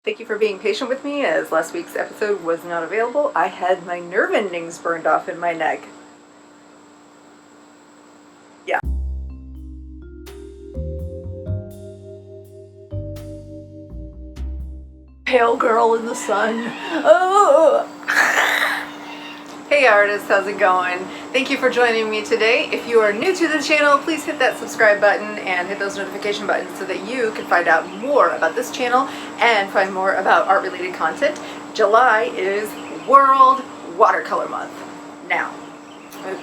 Thank you for being patient with me as last week's episode was not available. I had my nerve endings burned off in my neck. Yeah. Pale girl in the sun. Oh! Hey artists, how's it going? Thank you for joining me today. If you are new to the channel, please hit that subscribe button and hit those notification buttons so that you can find out more about this channel and find more about art related content. July is World Watercolor Month. Now,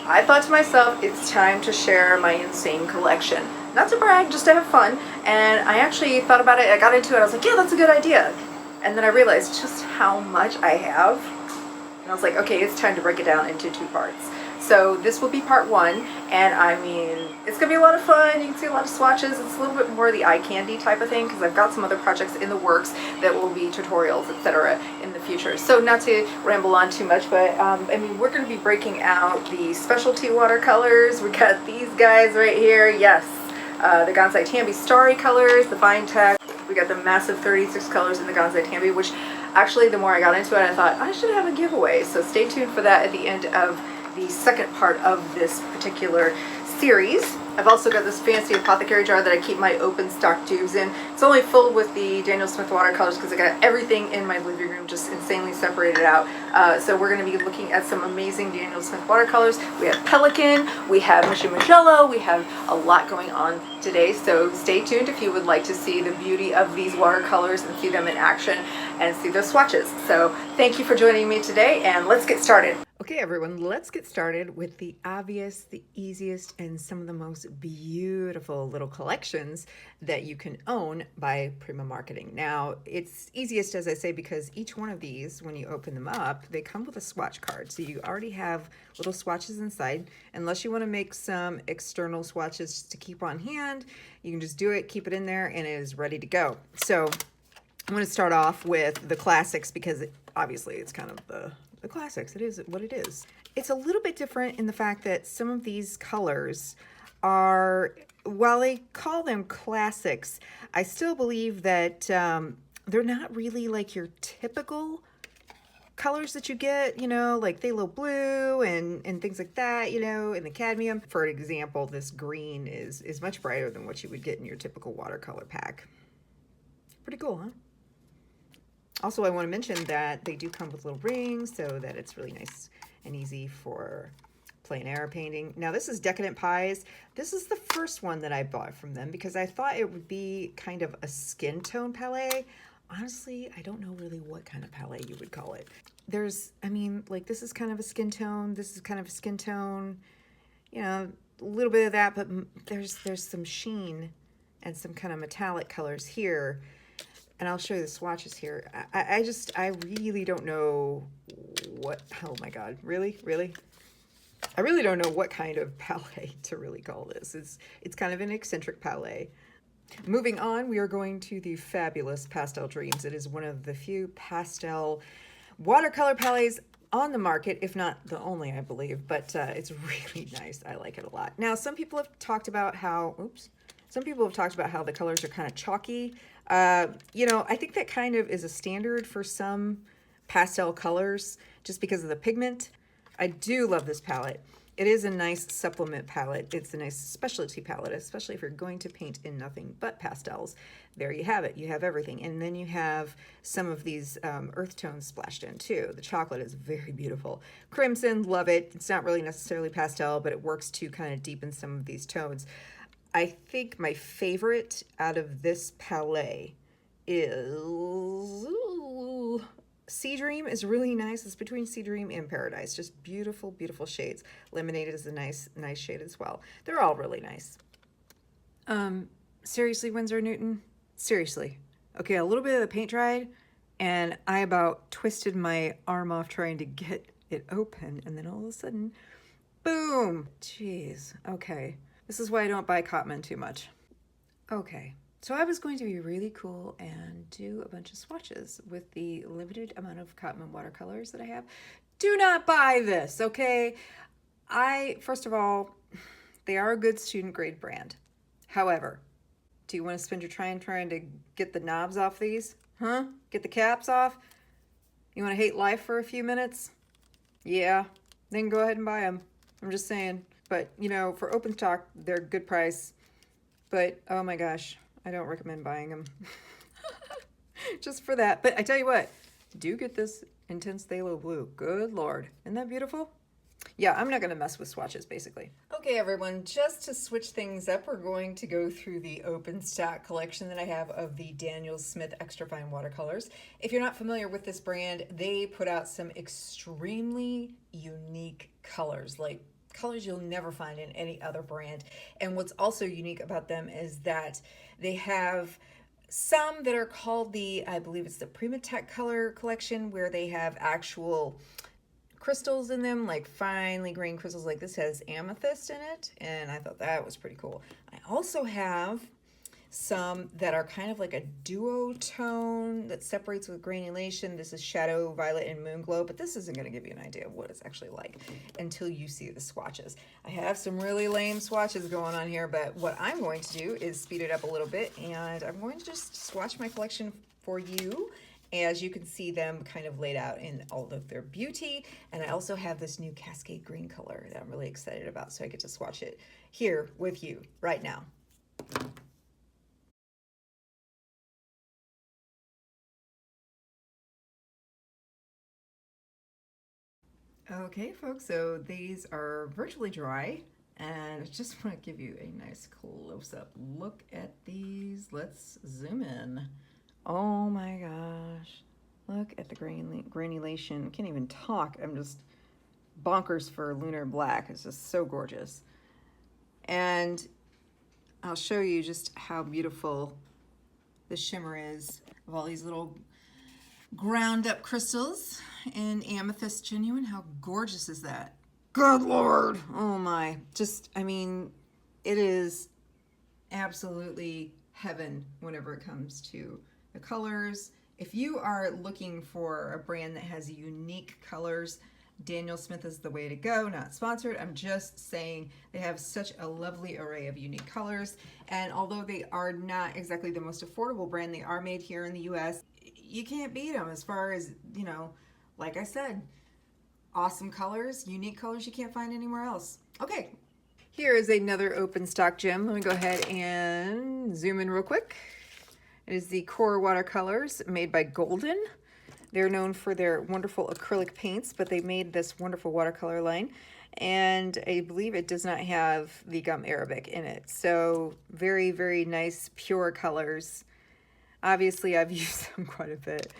I thought to myself, it's time to share my insane collection. Not to brag, just to have fun. And I actually thought about it, I got into it, I was like, yeah, that's a good idea. And then I realized just how much I have. And I was like, okay, it's time to break it down into two parts. So this will be part one, and I mean, it's gonna be a lot of fun. You can see a lot of swatches. It's a little bit more the eye candy type of thing because I've got some other projects in the works that will be tutorials, etc. in the future. So not to ramble on too much, but I mean, we're gonna be breaking out the specialty watercolors. We got these guys right here, yes. The Gansai Tambi Starry colors, the FineTec. We got the massive 36 colors in the Gansai Tambi, which actually the more I got into it, I thought I should have a giveaway. So stay tuned for that at the end of the second part of this particular series. I've also got this fancy apothecary jar that I keep my open stock tubes in. It's only filled with the Daniel Smith watercolors because I got everything in my living room just insanely separated out. So we're going to be looking at some amazing Daniel Smith watercolors. We have Pelikan, we have Mijello, we have a lot going on today. So stay tuned if you would like to see the beauty of these watercolors and see them in action and see those swatches. So thank you for joining me today, and let's get started. Okay everyone, let's get started with the obvious, the easiest, and some of the most beautiful little collections that you can own by Prima Marketing. Now, it's easiest, as I say, because each one of these, when you open them up, they come with a swatch card. So you already have little swatches inside. Unless you want to make some external swatches to keep on hand, you can just do it, keep it in there, and it is ready to go. So I'm going to start off with the classics because obviously it's kind of the classics. It is what it is. It's a little bit different in the fact that some of these colors are, while they call them classics, I still believe that they're not really like your typical colors that you get, you know, like phthalo blue and things like that, you know, and the cadmium. For example, this green is much brighter than what you would get in your typical watercolor pack. Pretty cool, huh? Also, I want to mention that they do come with little rings so that it's really nice and easy for plein air painting. Now, this is Decadent Pies. This is the first one that I bought from them because I thought it would be kind of a skin tone palette. Honestly, I don't know really what kind of palette you would call it. There's, I mean, like this is kind of a skin tone. This is kind of a skin tone. You know, a little bit of that, but there's some sheen and some kind of metallic colors here. And I'll show you the swatches here. I really don't know what, oh my God, really? I really don't know what kind of palette to really call this. It's kind of an eccentric palette. Moving on, we are going to the fabulous Pastel Dreams. It is one of the few pastel watercolor palettes on the market, if not the only, I believe, but it's really nice. I like it a lot. Now, some people have talked about how, the colors are kind of chalky. You know, I think that kind of is a standard for some pastel colors just because of the pigment. I do love this palette. It is a nice supplement palette. It's a nice specialty palette, especially if you're going to paint in nothing but pastels. There you have it. You have everything. And then you have some of these earth tones splashed in too. The chocolate is very beautiful. Crimson, love it. It's not really necessarily pastel, but it works to kind of deepen some of these tones. I think my favorite out of this palette is Sea Dream is really nice. It's between Sea Dream and Paradise. Just beautiful, beautiful shades. Lemonade is a nice shade as well. They're all really nice. Seriously, Windsor Newton? Seriously. Okay, a little bit of the paint dried, and I about twisted my arm off trying to get it open, and then all of a sudden, boom! Jeez, okay. This is why I don't buy Cotman too much. Okay, so I was going to be really cool and do a bunch of swatches with the limited amount of Cotman watercolors that I have. Do not buy this, okay? First of all, they are a good student grade brand. However, do you want to spend your time trying to get the knobs off these? Huh? Get the caps off? You want to hate life for a few minutes? Yeah, then go ahead and buy them. I'm just saying. But, you know, for open stock, they're good price. But, oh my gosh, I don't recommend buying them. Just for that. But I tell you what, do get this intense phthalo blue. Good Lord. Isn't that beautiful? Yeah, I'm not going to mess with swatches, basically. Okay, everyone, just to switch things up, we're going to go through the open stock collection that I have of the Daniel Smith Extra Fine Watercolors. If you're not familiar with this brand, they put out some extremely unique colors, like colors you'll never find in any other brand. And what's also unique about them is that they have some that are called the, I believe it's the Prima color collection, where they have actual crystals in them, like finely grained crystals. Like this has amethyst in it, and I thought that was pretty cool. I also have some that are kind of like a duotone that separates with granulation. This is Shadow Violet and Moon Glow, but this isn't going to give you an idea of what it's actually like until you see the swatches. I have some really lame swatches going on here, but what I'm going to do is speed it up a little bit, and I'm going to just swatch my collection for you as you can see them kind of laid out in all of their beauty. And I also have this new Cascade Green color that I'm really excited about, so I get to swatch it here with you right now. Okay, folks, so these are virtually dry, and I just want to give you a nice close-up look at these. Let's zoom in. Oh my gosh, look at the granulation. Can't even talk. I'm just bonkers for lunar black. It's just so gorgeous. And I'll show you just how beautiful the shimmer is of all these little ground up crystals in amethyst genuine. How gorgeous is that? Good Lord. Oh my. Just, I mean, it is absolutely heaven whenever it comes to the colors. If you are looking for a brand that has unique colors, Daniel Smith is the way to go. Not sponsored. I'm just saying they have such a lovely array of unique colors. And although they are not exactly the most affordable brand, they are made here in the US. You can't beat them as far as, you know, like I said, awesome colors, unique colors you can't find anywhere else. Okay, here is another open stock gem. Let me go ahead and zoom in real quick. It is the QoR Watercolors made by Golden. They're known for their wonderful acrylic paints, but they made this wonderful watercolor line. And I believe it does not have the gum arabic in it. So very, very nice, pure colors. Obviously, I've used them quite a bit.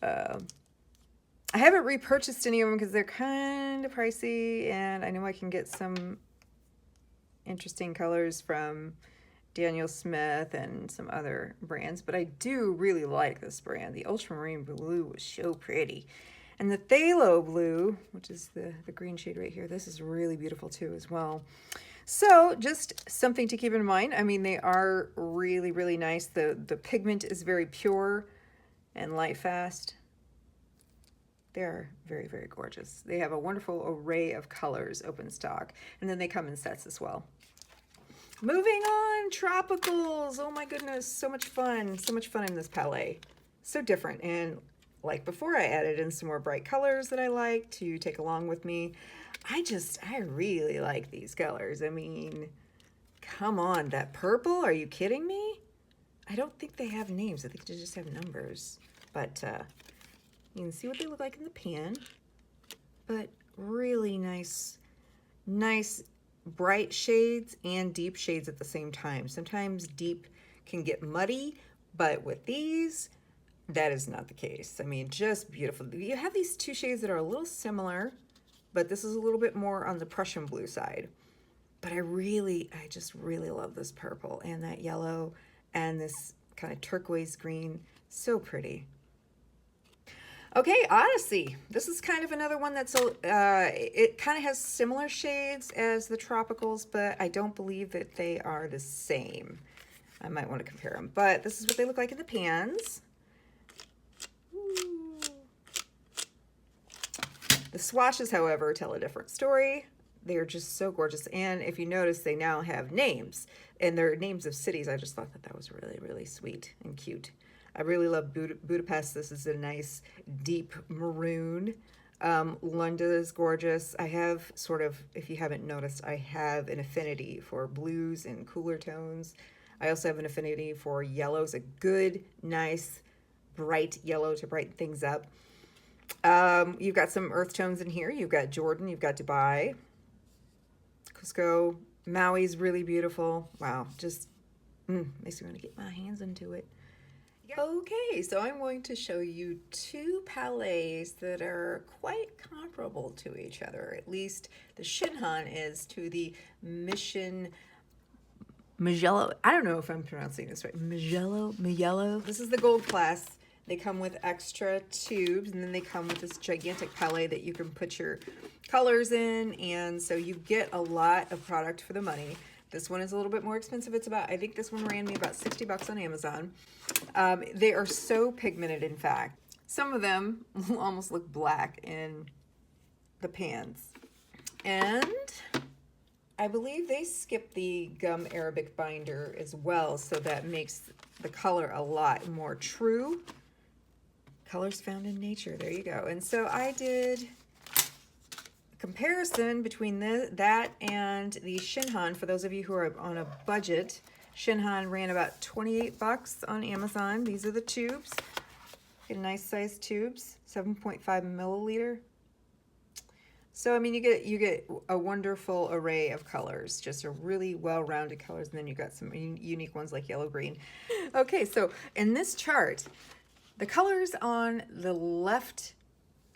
I haven't repurchased any of them because they're kind of pricey, and I know I can get some interesting colors from Daniel Smith and some other brands, but I do really like this brand. The ultramarine blue was so pretty. And the phthalo blue, which is the green shade right here, this is really beautiful too as well. So just something to keep in mind. I mean, they are really, really nice. The pigment is very pure and light fast. They're very, very gorgeous. They have a wonderful array of colors, open stock, and then they come in sets as well. Moving on, tropicals. Oh my goodness, so much fun in this palette. So different, and like before, I added in some more bright colors that I like to take along with me. I really like these colors. I mean, come on, that purple, are you kidding me? I don't think they have names. I think they just have numbers, but you can see what they look like in the pan, but really nice bright shades and deep shades at the same time. Sometimes deep can get muddy, but with these, that is not the case. I mean, just beautiful. You have these two shades that are a little similar, but this is a little bit more on the Prussian blue side. But I just really love this purple and that yellow and this kind of turquoise green. So pretty. Okay, Odyssey. This is kind of another one that's, it kind of has similar shades as the tropicals, but I don't believe that they are the same. I might want to compare them, but this is what they look like in the pans. Ooh. The swatches, however, tell a different story. They're just so gorgeous. And if you notice, they now have names, and they're names of cities. I just thought that was really, really sweet and cute. I really love Budapest. This is a nice deep maroon. Lunda is gorgeous. I have sort of, if you haven't noticed, I have an affinity for blues and cooler tones. I also have an affinity for yellows, a good, nice, bright yellow to brighten things up. You've got some earth tones in here. You've got Jordan, you've got Dubai, Cusco, Maui's really beautiful. Wow, just makes me want to get my hands into it. Okay, so I'm going to show you two palettes that are quite comparable to each other. At least the Shinhan is to the Mijello. I don't know if I'm pronouncing this right. Mijello. This is the gold class. They come with extra tubes, and then they come with this gigantic palette that you can put your colors in, and so you get a lot of product for the money. This one is a little bit more expensive. It's about, I think this one ran me about 60 bucks on Amazon. They are so pigmented, in fact. Some of them almost look black in the pans. And I believe they skip the gum Arabic binder as well, so that makes the color a lot more true. Colors found in nature, there you go. And so I did comparison between that and the Shinhan. For those of you who are on a budget, Shinhan ran about 28 bucks on Amazon. These are the tubes. Get nice sized tubes, 7.5 milliliter. So I mean, you get a wonderful array of colors, just a really well-rounded colors, and then you got some unique ones like yellow green. Okay, so in this chart, the colors on the left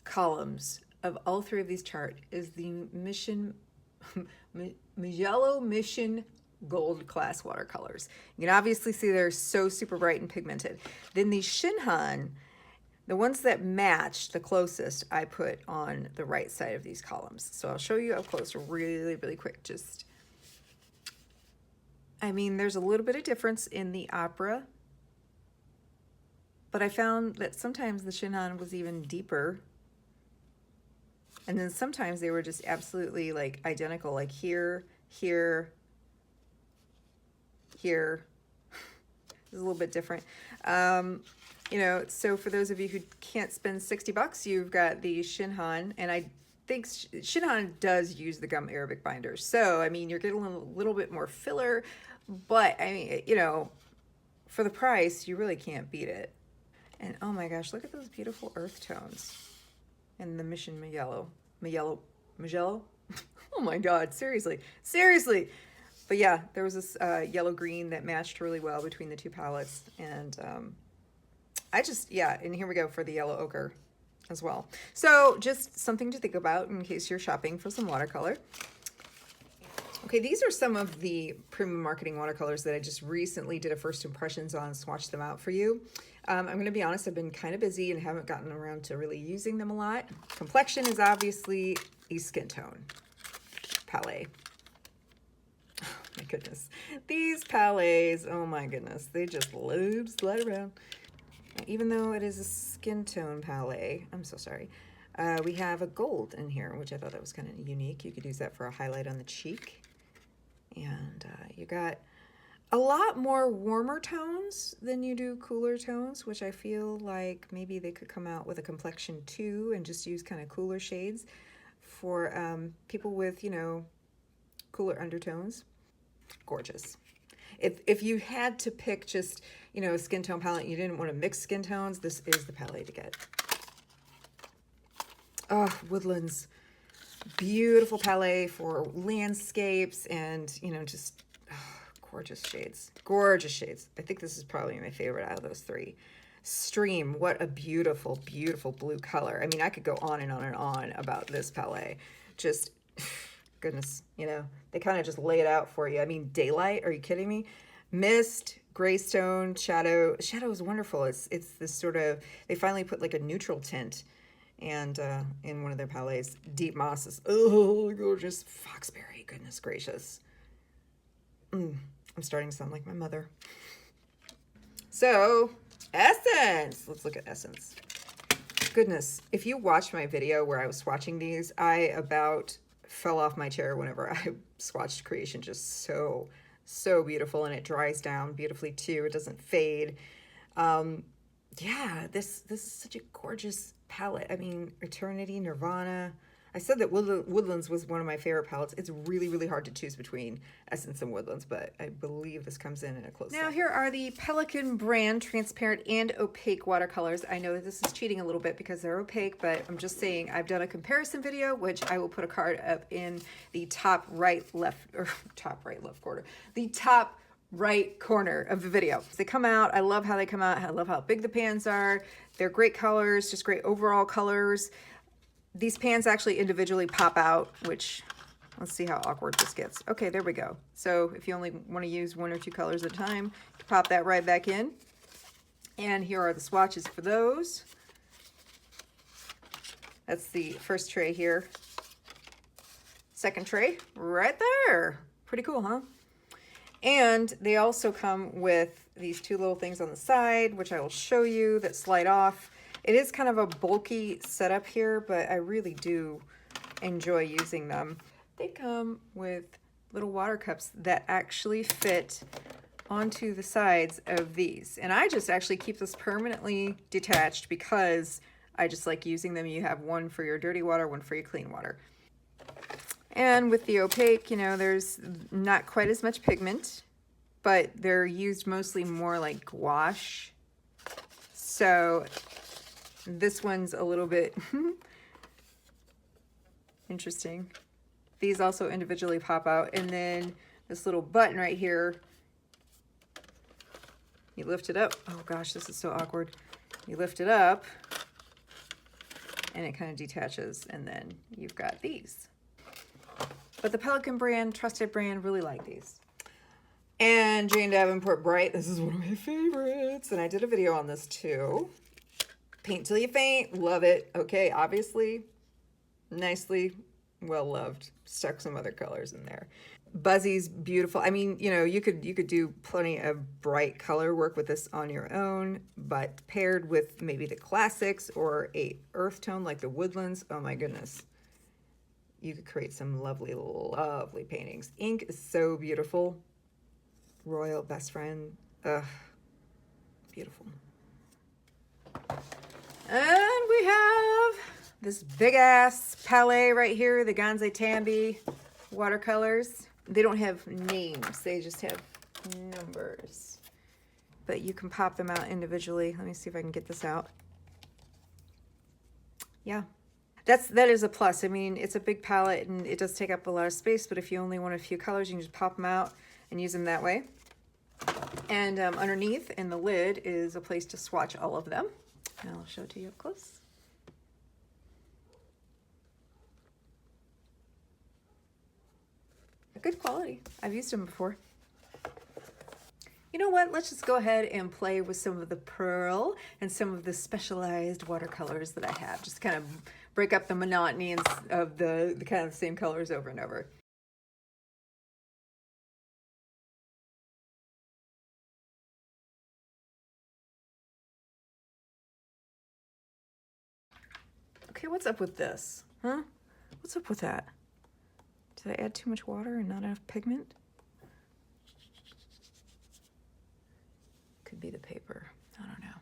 columns of all three of these charts is the Mijello Mission Gold Class watercolors. You can obviously see they're so super bright and pigmented. Then the Shinhan, the ones that match the closest, I put on the right side of these columns. So I'll show you up close really, really quick. Just, I mean, there's a little bit of difference in the opera, but I found that sometimes the Shinhan was even deeper. And then sometimes they were just absolutely like identical, like here, here, here. It's a little bit different. You know, so for those of you who can't spend 60 bucks, you've got the Shinhan, and I think Shinhan does use the gum Arabic binder. So, I mean, you're getting a little bit more filler, but I mean, you know, for the price, you really can't beat it. And oh my gosh, look at those beautiful earth tones. And the Mission Mijello. Oh my God, seriously. But yeah, there was this yellow green that matched really well between the two palettes. And and here we go for the yellow ochre as well. So just something to think about in case you're shopping for some watercolor. Okay, these are some of the Prima Marketing watercolors that I just recently did a first impressions on, swatched them out for you. I'm going to be honest, I've been kind of busy and haven't gotten around to really using them a lot. Complexion is obviously a skin tone palette. Oh my goodness. These palettes, oh my goodness, they just slide around. Even though it is a skin tone palette, I'm so sorry. We have a gold in here, which I thought that was kind of unique. You could use that for a highlight on the cheek. And you got a lot more warmer tones than you do cooler tones, which I feel like maybe they could come out with a complexion too and just use kind of cooler shades for people with, you know, cooler undertones. Gorgeous. If you had to pick just, you know, a skin tone palette, you didn't want to mix skin tones, this is the palette to get. Oh, Woodlands. Beautiful palette for landscapes and, you know, just gorgeous shades. Gorgeous shades. I think this is probably my favorite out of those three. Stream, what a beautiful, beautiful blue color. I mean, I could go on and on and on about this palette. Just, goodness, you know, they kind of just lay it out for you. I mean, daylight, are you kidding me? Mist, graystone, shadow. Shadow is wonderful. It's this sort of, they finally put like a neutral tint and in one of their palettes. Deep mosses. Oh, gorgeous. Foxberry, goodness gracious. I'm starting to sound like my mother. So, Essence. Let's look at Essence. Goodness, if you watched my video where I was swatching these, I about fell off my chair whenever I swatched Creation. Just so beautiful, and it dries down beautifully too. It doesn't fade. yeah, this is such a gorgeous palette. I mean, Eternity, Nirvana. I said that Woodlands was one of my favorite palettes. It's really, really hard to choose between Essence and Woodlands, but I believe this comes in a close Now second. here are the Pelikan brand transparent and opaque watercolors. I know that this is cheating a little bit because they're opaque, but I'm just saying I've done a comparison video, which I will put a card up in the top right left, or top right left corner, the top right corner of the video. They come out, I love how they come out, I love how big the pans are. They're great colors, just great overall colors. These pans actually individually pop out, which, let's see how awkward this gets. Okay, there we go. So if you only want to use 1 or 2 colors at a time, you pop that right back in. And here are the swatches for those. That's the first tray here. Second tray, right there. Pretty cool, huh? And they also come with these 2 little things on the side, which I will show you, that slide off. It is kind of a bulky setup here, but I really do enjoy using them. They come with little water cups that actually fit onto the sides of these. And I just actually keep this permanently detached because I just like using them. You have one for your dirty water, one for your clean water. And with the opaque, you know, there's not quite as much pigment, but they're used mostly more like gouache. So this one's a little bit interesting. These also individually pop out. And then this little button right here, you lift it up. Oh gosh, this is so awkward. You lift it up and it kind of detaches, and then you've got these. But the Pelikan brand, trusted brand, really like these. And Jane Davenport Bright, this is one of my favorites. And I did a video on this too. Paint till you faint, love it. Okay, obviously, nicely, well loved. Stuck some other colors in there. Buzzy's beautiful. I mean, you know, you could do plenty of bright color work with this on your own, but paired with maybe the classics or a earth tone like the Woodlands, oh my goodness. You could create some lovely, lovely paintings. Ink is so beautiful. Royal Best Friend, ugh, beautiful. And we have this big ass palette right here, the Gansai Tambi watercolors. They don't have names, they just have numbers. But you can pop them out individually. Let me see if I can get this out. Yeah, that is a plus. I mean, it's a big palette and it does take up a lot of space, but if you only want a few colors, you can just pop them out and use them that way. And underneath in the lid is a place to swatch all of them. And I'll show it to you up close. Good quality. I've used them before. You know what? Let's just go ahead and play with some of the pearl and some of the specialized watercolors that I have. Just kind of break up the monotony of the kind of the same colors over and over. Okay, what's up with this? Huh? What's up with that? Did I add too much water and not enough pigment? Could be the paper. I don't know.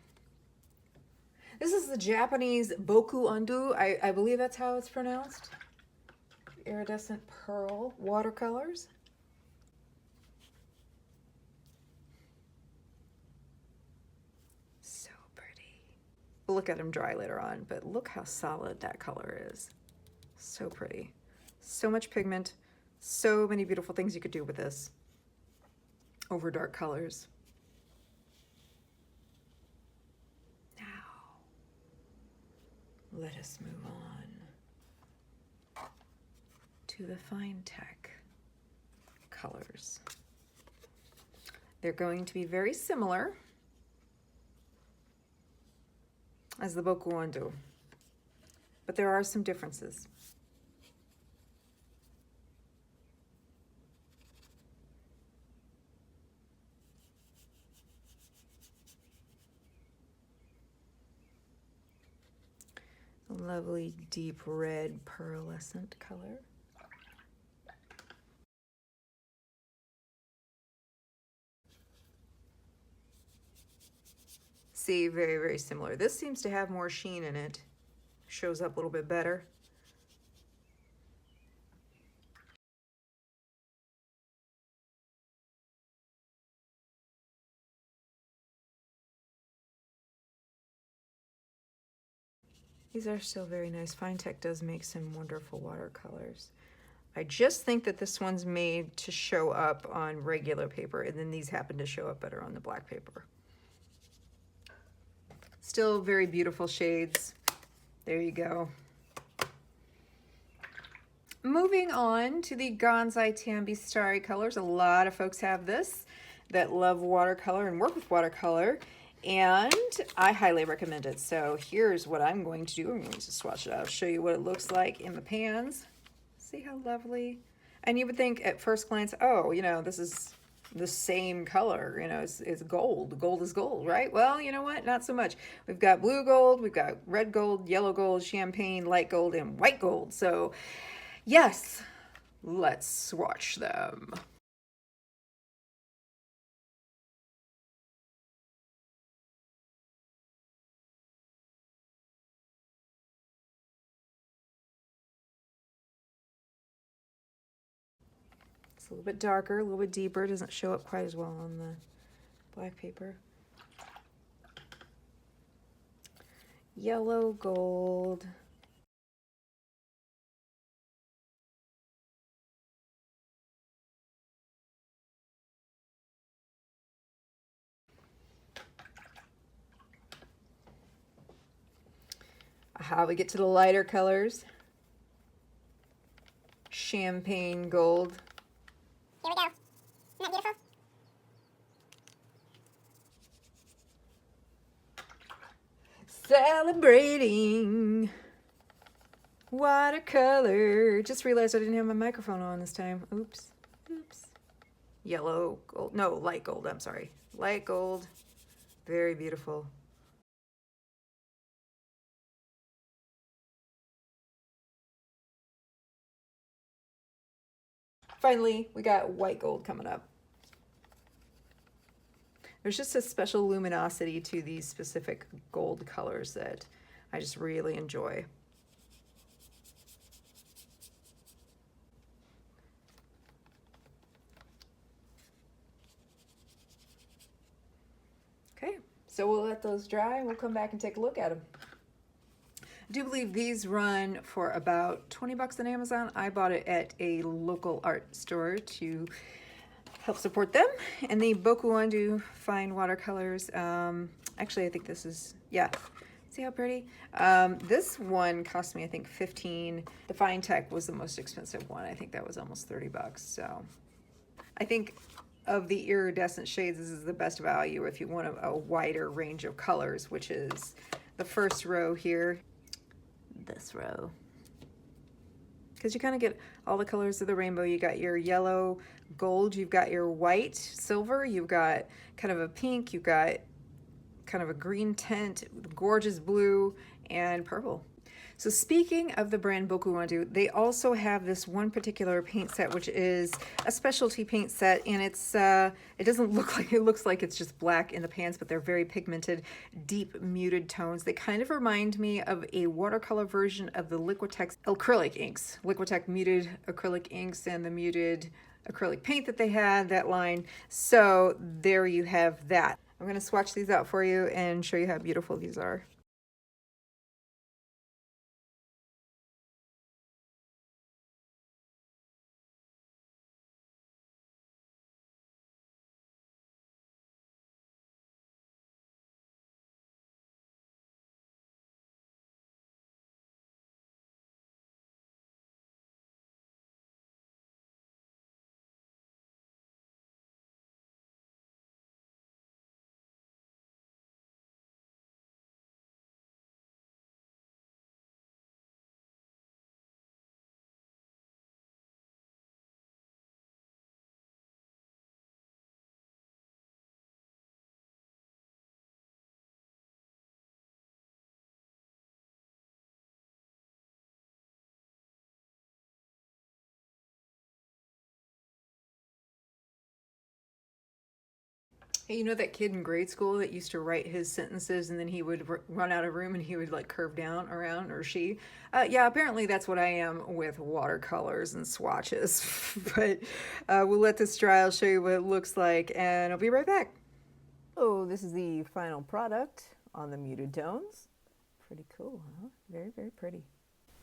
This is the Japanese Boku Undo. I believe that's how it's pronounced. Iridescent pearl watercolors. So pretty. We'll look at them dry later on, but look how solid that color is. So pretty. So much pigment. So many beautiful things you could do with this over dark colors. Now, let us move on to the FineTec colors. They're going to be very similar as the Boku Undo, but there are some differences. A lovely deep red pearlescent color. See, very, very similar. This seems to have more sheen in it. Shows up a little bit better. These are still very nice. FineTec does make some wonderful watercolors. I just think that this one's made to show up on regular paper, and then these happen to show up better on the black paper. Still very beautiful shades. There you go. Moving on to the Gansai Tambi Starry colors. A lot of folks have this that love watercolor and work with watercolor, and I highly recommend it. So here's what I'm going to do. I'm going to swatch it out, show you what it looks like in the pans. See how lovely? And you would think at first glance, oh, you know, this is the same color, you know, it's gold. Gold is gold, right? Well, you know what? Not so much. We've got blue gold, we've got red gold, yellow gold, champagne, light gold, and white gold. So yes, let's swatch them. It's a little bit darker, a little bit deeper. It doesn't show up quite as well on the black paper. Yellow gold. Aha, we get to the lighter colors. Champagne gold. Here we go. Isn't that beautiful? Celebrating watercolor. Just realized I didn't have my microphone on this time. Oops. Oops. Yellow gold. No, light gold. I'm sorry. Light gold. Very beautiful. Finally, we got white gold coming up. There's just a special luminosity to these specific gold colors that I just really enjoy. Okay, so we'll let those dry and we'll come back and take a look at them. I do believe these run for about 20 bucks on Amazon. I bought it at a local art store to help support them. And the Boku do fine watercolors. Actually, I think this is, yeah. See how pretty? This one cost me, I think, 15. The FineTec was the most expensive one. I think that was almost 30 bucks. So I think of the iridescent shades, this is the best value if you want a wider range of colors, which is the first row here, this row. Because you kind of get all the colors of the rainbow. You got your yellow, gold, you've got your white, silver, you've got kind of a pink, you've got kind of a green tint, gorgeous blue, and purple. So speaking of the brand Boku, they also have this one particular paint set, which is a specialty paint set, and it's it doesn't look like, it looks like it's just black in the pans, but they're very pigmented, deep muted tones. They kind of remind me of a watercolor version of the Liquitex acrylic inks, Liquitex muted acrylic inks and the muted acrylic paint that they had, that line. So there you have that. I'm going to swatch these out for you and show you how beautiful these are. Hey, you know that kid in grade school that used to write his sentences and then he would run out of room and he would like curve down around, or she? Yeah, apparently that's what I am with watercolors and swatches. But we'll let this dry. I'll show you what it looks like and I'll be right back. Oh, this is the final product on the muted tones. Pretty cool, huh? Very, very pretty.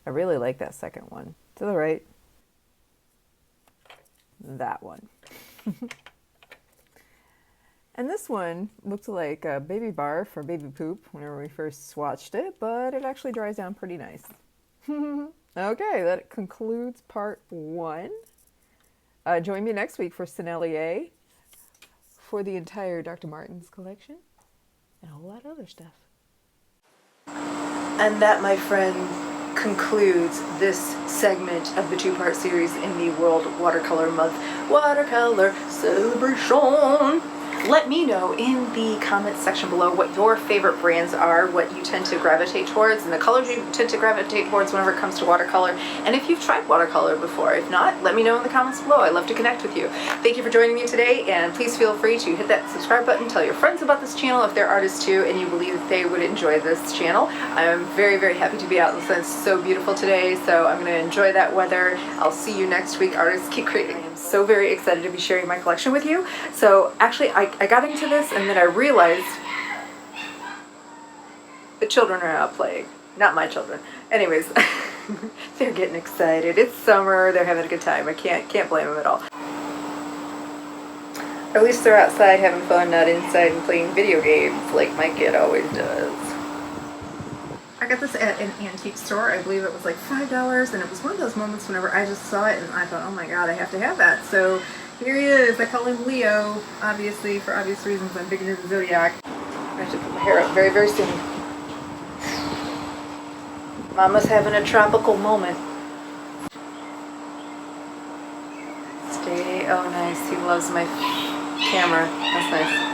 I really like that second one. To the right. That one. And this one looked like a baby bar for baby poop whenever we first swatched it, but it actually dries down pretty nice. Okay, that concludes part 1. Join me next week for Sennelier for the entire Dr. Martens collection and a whole lot of other stuff. And that, my friend, concludes this segment of the 2-part series in the World Watercolor Month Watercolor Celebration. Let me know in the comments section below what your favorite brands are, what you tend to gravitate towards, and the colors you tend to gravitate towards whenever it comes to watercolor, and if you've tried watercolor before. If not, let me know in the comments below. I love to connect with you. Thank you for joining me today, and please feel free to hit that subscribe button, tell your friends about this channel if they're artists too, and you believe that they would enjoy this channel. I'm very, very happy to be out in the sun. It's so beautiful today, so I'm going to enjoy that weather. I'll see you next week. Artists, keep creating. I'm so very excited to be sharing my collection with you. So actually, I got into this and then I realized the children are out playing. Not my children. Anyways, they're getting excited. It's summer. They're having a good time. I can't blame them at all. At least they're outside having fun, not inside and playing video games like my kid always does. I got this at an antique store. I believe it was like $5, and it was one of those moments whenever I just saw it and I thought, oh my god, I have to have that. So here he is. I call him Leo, obviously, for obvious reasons. I'm big into the zodiac. I have to put my hair up very, very soon. Mama's having a tropical moment. Stay. Oh, nice. He loves my camera. That's nice.